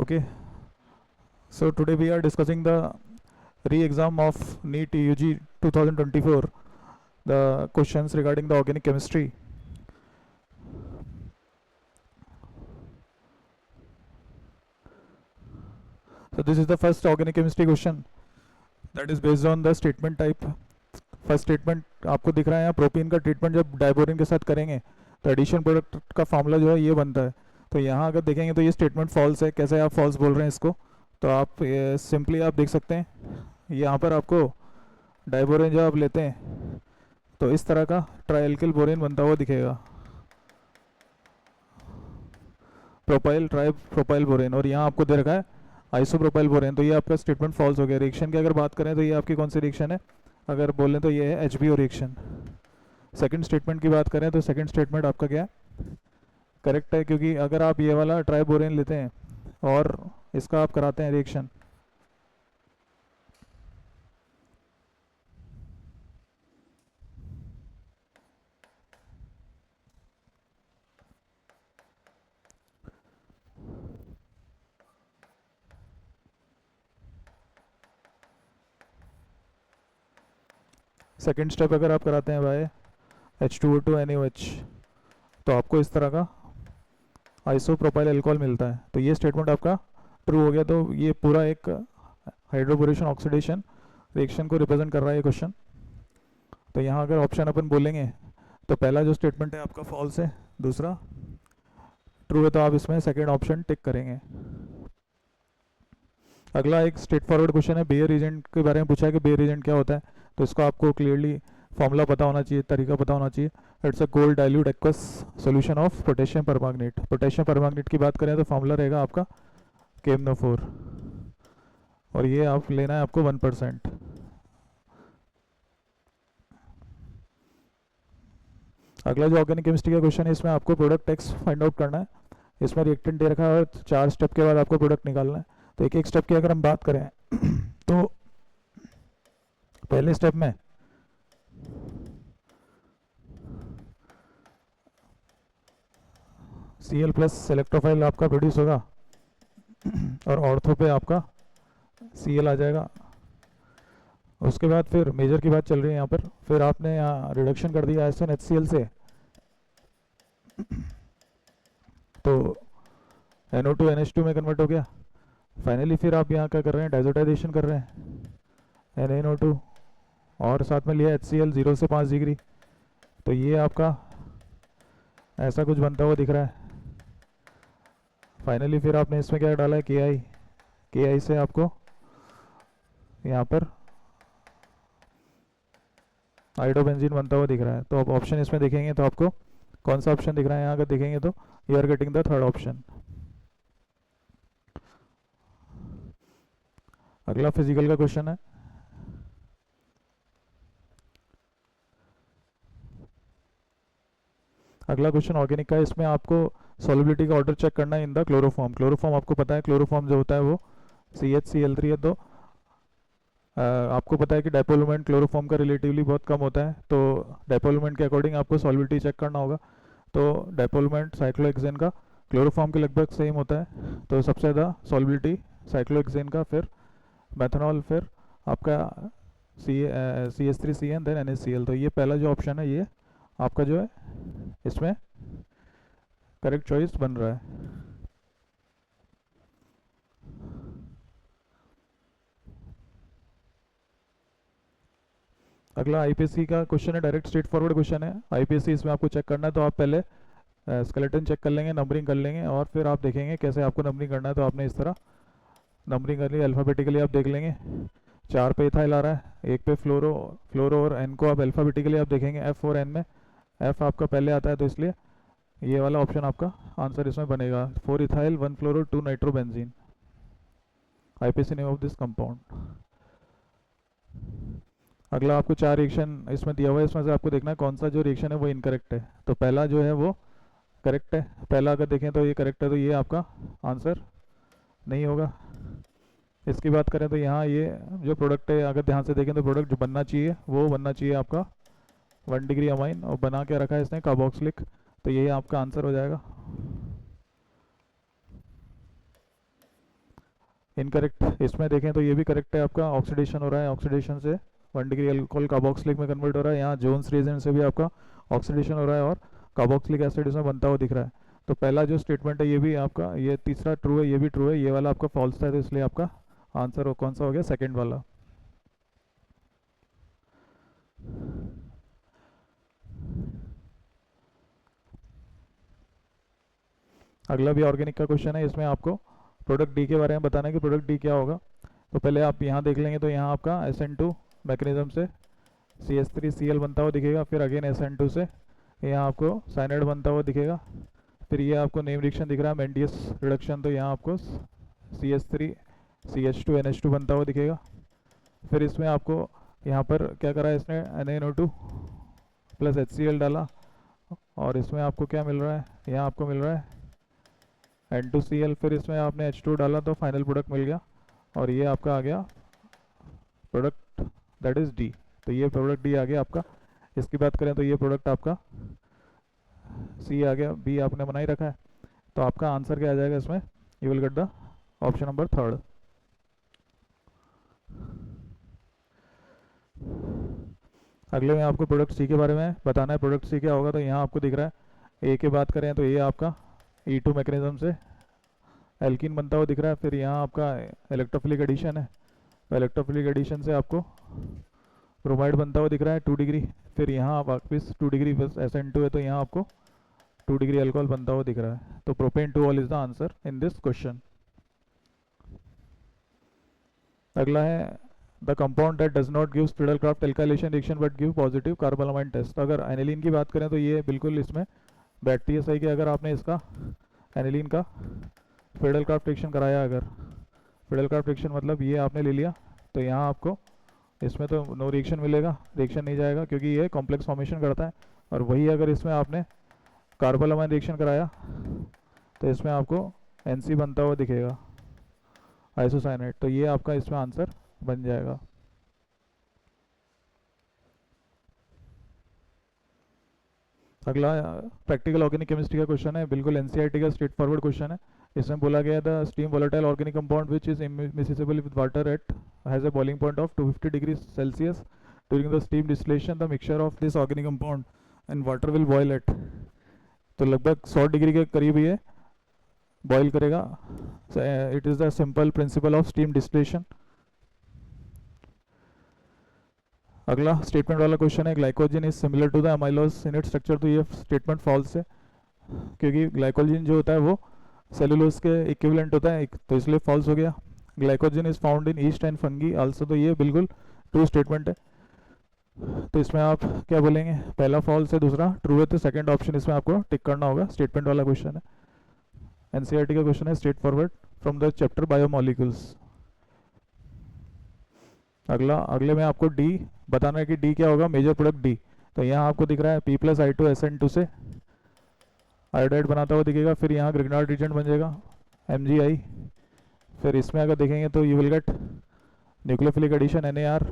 Okay, so today we are discussing the re-exam of NEET UG 2024, the questions regarding the organic chemistry. So this is the first organic chemistry question that is based on the statement type. First statement आपको दिख रहा है यहाँ, propene का treatment जब डाइबोरिन के साथ करेंगे तो एडिशन प्रोडक्ट का फॉर्मूला जो है ये बनता है। तो यहाँ अगर देखेंगे तो ये स्टेटमेंट फॉल्स है। कैसे आप फॉल्स बोल रहे हैं इसको, तो आप सिंपली आप देख सकते हैं यहाँ पर आपको डाइबोरिन जब आप लेते हैं तो इस तरह का ट्राइएल्किल बोरिन बनता हुआ दिखेगा, प्रोपाइल ट्राई प्रोपाइल बोरिन, और यहाँ आपको दे रखा है आइसोप्रोपाइल बोरिन। तो ये आपका स्टेटमेंट फॉल्स हो गया। रिएक्शन की अगर बात करें तो ये आपकी कौन सी रिएक्शन है, अगर बोलें तो ये है HBO रिएक्शन। सेकंड स्टेटमेंट की बात करें तो सेकंड स्टेटमेंट आपका क्या है, करेक्ट है, क्योंकि अगर आप ये वाला ट्राइबोरेन लेते हैं और इसका आप कराते हैं रिएक्शन, सेकंड स्टेप अगर आप कराते हैं बाय H2O2 NaOH तो आपको इस तरह का आइसोप्रोपाइल अल्कोहल मिलता है। तो ये स्टेटमेंट आपका ट्रू हो गया। तो ये पूरा एक हाइड्रोबोरेशन ऑक्सीडेशन रिएक्शन को रिप्रेजेंट कर रहा है ये क्वेश्चन। तो यहाँ अगर ऑप्शन अपन बोलेंगे तो पहला जो स्टेटमेंट है आपका फॉल्स है, दूसरा ट्रू है, तो आप इसमें सेकेंड ऑप्शन टिक करेंगे। अगला एक स्ट्रेट फॉरवर्ड क्वेश्चन है, बेयर एजेंट के बारे में पूछा है कि बेयर एजेंट क्या होता है। तो इसको आपको क्लियरली फॉर्मूला पता होना चाहिए, तरीका पता होना चाहिए। It's a cold dilute aqueous solution of potassium permanganate. Potassium permanganate की बात करें तो फॉर्मूला रहेगा आपका KMnO4, और ये आप लेना है आपको 1%। अगला जो ऑर्गेनिक केमिस्ट्री का क्वेश्चन है, इसमें आपको प्रोडक्ट एक्स फाइंड आउट करना है। इसमें रिएक्टेंट दे रखा है और 4 स्टेप के बाद आपको प्रोडक्ट निकालना है। तो एक एक स्टेप की अगर हम बात करें तो पहले स्टेप में Cl प्लस सेलेक्ट्रोफाइल आपका प्रोड्यूस होगा और ऑर्थो पे आपका Cl आ जाएगा। उसके बाद फिर मेजर की बात चल रही है यहाँ पर, फिर आपने यहाँ रिडक्शन कर दिया SnHCl से, तो NO2 NH2 में कन्वर्ट हो गया। फाइनली फिर आप यहाँ क्या कर रहे हैं, डाइजोटाइजेशन कर रहे हैं NaNO2 और साथ में लिया HCl 0 से 5 डिग्री। तो ये आपका ऐसा कुछ बनता हुआ दिख रहा है। फाइनली फिर आपने इसमें क्या डाला है, KI से आपको यहाँ पर आइडोबेंजीन बनता हुआ दिख रहा है। तो अब ऑप्शन इसमें देखेंगे तो आपको कौन सा ऑप्शन दिख रहा है, यहाँ अगर देखेंगे तो you are getting the third option. अगला फिजिकल का क्वेश्चन है। अगला क्वेश्चन ऑर्गेनिक का है। इसमें आपको सॉल्युबिलिटी का ऑर्डर चेक करना है इन द क्लोरोफॉर्म। क्लोरोफॉर्म आपको पता है, क्लोरोफॉर्म जो होता है वो CHCl3 है। तो आपको पता है कि डायपोलुमेंट क्लोरोफॉर्म का रिलेटिवली बहुत कम होता है, तो डायपोलुमेंट के अकॉर्डिंग आपको सॉल्युबिलिटी चेक करना होगा। तो डायपोलुमेंट साइक्लोहेक्सेन का क्लोरोफॉर्म के लगभग सेम होता है, तो सबसे ज़्यादा सॉल्युबिलिटी साइक्लोहेक्सेन का, फिर मेथनॉल, फिर आपका CH3CN देन NaCl। तो ये पहला जो ऑप्शन है ये आपका जो है इसमें करेक्ट चॉइस बन रहा है। अगला IPSC का क्वेश्चन है, डायरेक्ट स्ट्रेट फॉरवर्ड क्वेश्चन है। IPSC इसमें आपको चेक करना है, तो आप पहले स्केलेटन चेक कर लेंगे, नंबरिंग कर लेंगे, और फिर आप देखेंगे कैसे आपको नंबरिंग करना है। तो आपने इस तरह नंबरिंग कर ली, अल्फ़ाबेटिकली आप देख लेंगे। 4 पे इथाइल आ रहा है, 1 पे फ्लोरो और N को आप अल्फ़ाबेटिकली आप देखेंगे F और N में F आपका पहले आता है, तो इसलिए ये वाला ऑप्शन आपका आंसर इसमें बनेगा। 4 ethyl 1 fluoro 2 nitrobenzene, IPSC name of this compound. अगला आपको 4 रिएक्शन इसमें दिया हुआ है, इसमें से आपको देखना है कौन सा जो रिएक्शन है वो इनकरेक्ट है। तो पहला जो है वो करेक्ट है, पहला अगर देखें तो ये करेक्ट है, तो ये आपका आंसर नहीं होगा। इसकी बात करें तो यहाँ ये जो प्रोडक्ट है, अगर ध्यान से देखें तो प्रोडक्ट जो बनना चाहिए वो बनना चाहिए आपका 1 डिग्री अमाइन, और बना के रखा है इसने कार्बोक्सिलिक, तो ये आपका आंसर हो जाएगा। इनकरेक्ट। इसमें देखें तो ये भी करेक्ट है, आपका ऑक्सीडेशन हो रहा है, ऑक्सीडेशन से 1 डिग्री अल्कोहल कार्बोक्सिलिक में कन्वर्ट हो रहा है। यहाँ जोन्स रीजन से भी आपका ऑक्सीडेशन हो रहा है और कार्बोक्सिलिक एसिड इसमें बनता हुआ दिख रहा है। तो पहला जो स्टेटमेंट है ये भी आपका, ये तीसरा ट्रू है, ये भी ट्रू है, ये वाला आपका फॉल्स था, तो इसलिए आपका आंसर कौन सा हो गया, सेकेंड वाला। अगला भी ऑर्गेनिक का क्वेश्चन है। इसमें आपको प्रोडक्ट डी के बारे में बताना है कि प्रोडक्ट डी क्या होगा। तो पहले आप यहाँ देख लेंगे तो यहाँ आपका SN2 मैकेनिज्म से CH3Cl बनता हुआ दिखेगा, फिर अगेन SN2 से यहाँ आपको साइनाइड बनता हुआ दिखेगा। फिर ये आपको नेम रिएक्शन दिख रहा है मेंडियस रिडक्शन, तो यहाँ आपको CH3CH2NH2 बनता हुआ दिखेगा। फिर इसमें आपको यहाँ पर क्या करा है इसने, NaNO2 प्लस HCl डाला और इसमें आपको क्या मिल रहा है, यहाँ आपको मिल रहा है N2Cl। फिर इसमें आपने H2 डाला तो फाइनल प्रोडक्ट मिल गया और ये आपका आ गया प्रोडक्ट दैट इज़ डी। तो ये प्रोडक्ट डी आ गया आपका। इसकी बात करें तो ये प्रोडक्ट आपका सी आ गया, बी आपने बना ही रखा है। तो आपका आंसर क्या आ जाएगा इसमें, you will get the option number 3rd। अगले में आपको प्रोडक्ट सी के बारे में बताना है। प्रोडक्ट सी क्या होगा, तो यहाँ आपको दिख रहा है ए की बात करें तो ये आपका E2 मैकेनिज्म से एल्कीन बनता हुआ दिख रहा है। फिर यहाँ आपका इलेक्ट्रोफिलिक एडिशन है, तो इलेक्ट्रोफिलिक एडिशन से आपको ब्रोमाइड बनता हुआ दिख रहा है 2 डिग्री। फिर यहाँ वापस 2 डिग्री बस SN2 है, तो यहाँ आपको 2 डिग्री अल्कोहल बनता हुआ दिख रहा है। तो propane 2 ol is the answer in this question. अगला है the compound that does not give Friedel Crafts alkylation reaction but give positive carbylamine test. अगर एनिलीन की बात करें तो ये बिल्कुल इसमें बैटरी सही कि अगर आपने इसका एनिलीन का स्पिडलक्राफ्ट रिएक्शन कराया, अगर स्पिडलक्राफ्ट रिएक्शन मतलब ये आपने ले लिया, तो यहाँ आपको इसमें तो नो रिएक्शन मिलेगा, रिएक्शन नहीं जाएगा क्योंकि ये कॉम्प्लेक्स फॉर्मेशन करता है। और वही अगर इसमें आपने कार्बोलामाइन रिएक्शन कराया तो इसमें आपको NC बनता हुआ दिखेगा, आइसोसाइनेट। तो ये आपका इसमें आंसर बन जाएगा। अगला प्रैक्टिकल ऑर्गेनिक केमिस्ट्री का क्वेश्चन है, बिल्कुल NCERT का स्ट्रेट फॉरवर्ड क्वेश्चन है। इसमें बोला गया the steam volatile organic compound which is immiscible with water at has a boiling point of 250 degree Celsius during the steam distillation the mixture of this organic compound and water will boil at. तो लगभग 100 degree के करीब ये boil करेगा। It is the simple principle of steam distillation. अगला statement वाला question है, glycogen is similar to the amylose in it structure. तो ये स्टेटमेंट फॉल्स है क्योंकि ग्लाइकोजन जो होता है वो सेलुलोज के इक्विवेलेंट होता है, तो इसलिए फॉल्स हो गया। Glycogen is found in east and fungi also, तो ये बिल्कुल ट्रू स्टेटमेंट है। तो इसमें आप क्या बोलेंगे, पहला फॉल्स है, दूसरा ट्रू है, तो सेकंड ऑप्शन इसमें आपको टिक करना होगा। स्टेटमेंट वाला क्वेश्चन है, NCERT का क्वेश्चन है, straight forward from the chapter biomolecules. अगले में आपको डी बताना है कि डी क्या होगा, मेजर प्रोडक्ट डी। तो यहाँ आपको दिख रहा है P+I2SN2 से आयोडाइड बनाता हुआ दिखेगा। फिर यहाँ ग्रिग्नार्ड रिएजेंट बन जाएगा MgI। फिर इसमें अगर देखेंगे तो you will get nucleophilic addition NAR,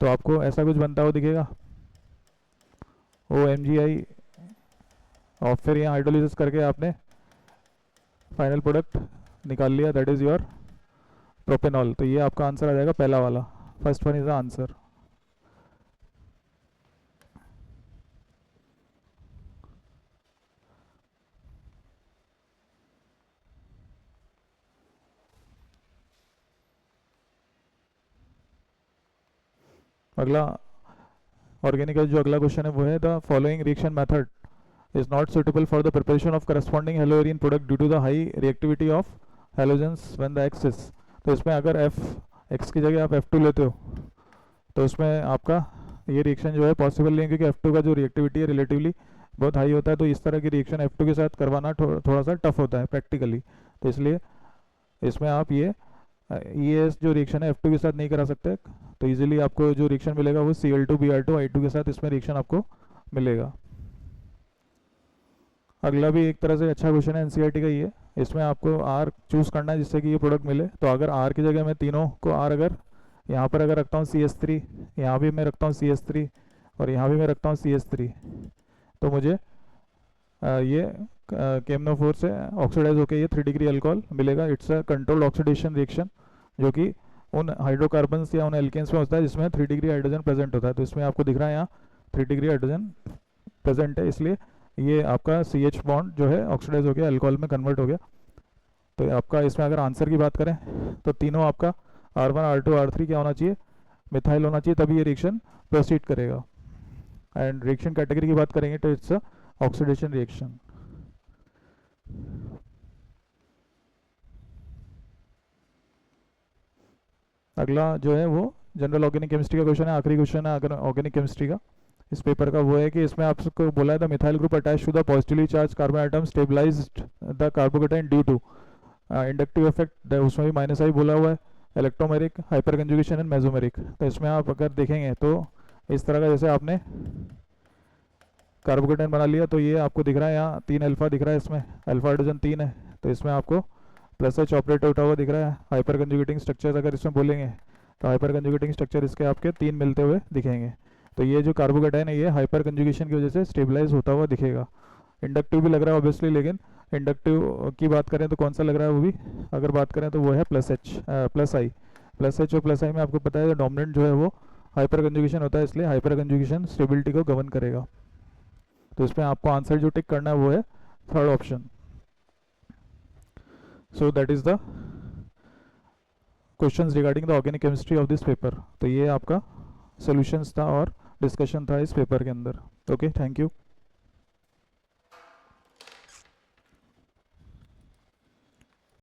तो आपको ऐसा कुछ बनता हुआ दिखेगा OMgI। और फिर यहाँ हाइड्रोलिसिस करके आपने फाइनल प्रोडक्ट निकाल लिया, दैट इज़ योर प्रोपेनॉल। तो ये आपका आंसर आ जाएगा पहला वाला, first one is the answer. अगला ऑर्गेनिक का जो अगला क्वेश्चन है वो है the following reaction method is not suitable for the preparation of corresponding haloarene product due to the high reactivity of halogens when the X is. तो इसमें अगर x की जगह आप F2 लेते हो तो उसमें आपका ये रिएक्शन जो है पॉसिबल नहीं है, क्योंकि F2 का जो रिएक्टिविटी है रिलेटिवली बहुत हाई होता है। तो इस तरह की रिएक्शन F2 के साथ करवाना थोड़ा सा टफ होता है प्रैक्टिकली। तो इसलिए इसमें आप ये जो रिएक्शन है F2 के साथ नहीं करा सकते। तो इजीली आपको जो रिएक्शन मिलेगा वो Cl2Br2I2 के साथ इसमें रिएक्शन आपको मिलेगा। अगला भी एक तरह से अच्छा क्वेश्चन है, NCERT का ही है। इसमें आपको R चूज़ करना है जिससे कि ये प्रोडक्ट मिले। तो अगर R की जगह मैं तीनों को R अगर यहाँ पर अगर रखता हूँ CH3, यहाँ भी मैं रखता हूँ CH3 और यहाँ भी मैं रखता हूँ CH3, तो मुझे ये KMnO4 से ऑक्सीडाइज होकर ये 3 डिग्री अल्कोहल मिलेगा। It's a controlled oxidation reaction, जो कि उन हाइड्रोकार्बन्स या उन एल्केन्स में होता है जिसमें 3 डिग्री हाइड्रोजन प्रेजेंट होता है। तो इसमें आपको दिख रहा है यहाँ 3 डिग्री हाइड्रोजन प्रेजेंट है, इसलिए ये आपका CH बॉन्ड जो है ऑक्सीडाइज हो गया, अल्कोहल में कन्वर्ट हो गया। तो आपका इसमें अगर आंसर की बात करें तो तीनों आपका R1 R2 R3 क्या होना चाहिए, मिथाइल होना चाहिए, तभी ये रिएक्शन प्रोसीड करेगा। एंड रिएक्शन कैटेगरी की बात करेंगे तो इट्स ऑक्सीडेशन रिएक्शन। अगला जो है वो जनरल ऑर्गेनिक केमिस्ट्री का क्वेश्चन है, आखिरी क्वेश्चन है ऑर्गेनिक केमिस्ट्री का इस पेपर का। वो है कि इसमें आपको बोला है the methyl group attach to the positively charge carbon atom stabilized the carbocation due to inductive effect, उसमें भी माइनस आई बोला हुआ है, electromeric, hyperconjugation and mesomeric. तो इसमें आप अगर देखेंगे तो इस तरह का, जैसे आपने कार्बोकेटाइन बना लिया तो ये आपको दिख रहा है यहाँ 3 अल्फा दिख रहा है, इसमें अल्फा हाइड्रोजन 3 है, तो इसमें आपको प्लस एच ऑपरेटर उठा हुआ दिख रहा है। हाइपर कंजुगेटिंग स्ट्रक्चर अगर इसमें बोलेंगे तो हाइपर कंजुगेटिंग स्ट्रक्चर इसके आपके 3 मिलते हुए दिखेंगे। तो ये जो कार्बोकेटाइन है ये हाइपर कंजुगेशन की वजह से स्टेबलाइज होता हुआ दिखेगा। इंडक्टिव भी लग रहा है ऑब्वियसली, लेकिन इंडक्टिव की बात करें तो कौन सा लग रहा है वो भी अगर बात करें तो वो है प्लस एच प्लस आई। प्लस एच और प्लस आई में आपको पता है डोमिनेंट जो है वो हाइपर कंजुगेशन होता है, इसलिए हाइपर कंजुगेशन स्टेबिलिटी को गवर्न करेगा। तो इसमें आपको आंसर जो टिक करना है वो है third option. So that is the questions regarding the organic chemistry of this paper. तो ये आपका सॉल्यूशंस था और डिस्कशन था इस पेपर के अंदर। Okay, thank you.